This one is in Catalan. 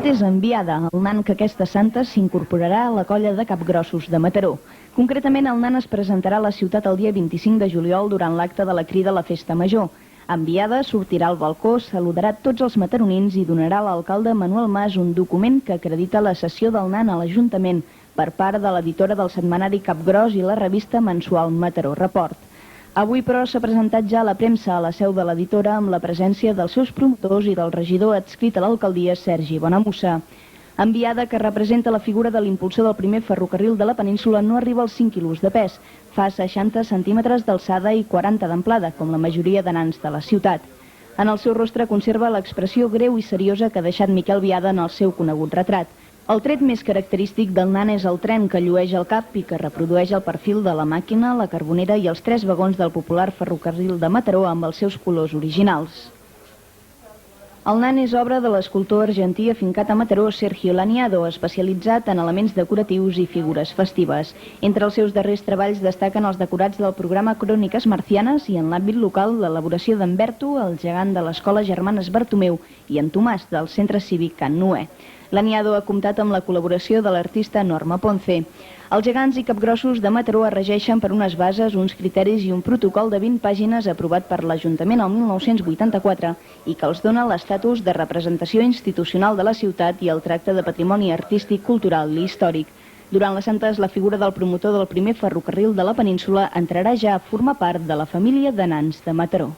Aquest és Enviada, el nan que aquesta santa s'incorporarà a la colla de capgrossos de Mataró. Concretament, el nan es presentarà a la ciutat el dia 25 de juliol durant l'acte de la crida a la Festa Major. Enviada sortirà al balcó, saludarà tots els mataronins i donarà a l'alcalde Manuel Mas un document que acredita la cessió del nan a l'Ajuntament per part de l'editora del setmanari Capgros i la revista mensual Mataró Report. Avui, però, s'ha presentat ja a la premsa a la seu de l'editora amb la presència dels seus promotors i del regidor adscrit a l'alcaldia, Sergi Bonamussa. Enviada, que representa la figura de l'impulsor del primer ferrocarril de la península, no arriba als 5 quilos de pes. Fa 60 centímetres d'alçada i 40 d'amplada, com la majoria de nans de la ciutat. En el seu rostre conserva l'expressió greu i seriosa que ha deixat Miquel Biada en el seu conegut retrat. El tret més característic del nan és el tren que llueix al cap i que reprodueix el perfil de la màquina, la carbonera i els 3 vagons del popular ferrocarril de Mataró amb els seus colors originals. El nan és obra de l'escultor argentí afincat a Mataró, Sergio Laniado, especialitzat en elements decoratius i figures festives. Entre els seus darrers treballs destaquen els decorats del programa Cròniques Marcianes i en l'àmbit local l'elaboració d'en Berto, el gegant de l'Escola Germanes Bartomeu, i en Tomàs, del Centre Cívic Can Noé. Laniado ha comptat amb la col·laboració de l'artista Norma Ponce. Els gegants i capgrossos de Mataró es regeixen per unes bases, uns criteris i un protocol de 20 pàgines aprovat per l'Ajuntament el 1984 i que els dona l'estatus de representació institucional de la ciutat i el tracte de patrimoni artístic, cultural i històric. Durant les Santes, la figura del promotor del primer ferrocarril de la península entrarà ja a formar part de la família de nans de Mataró.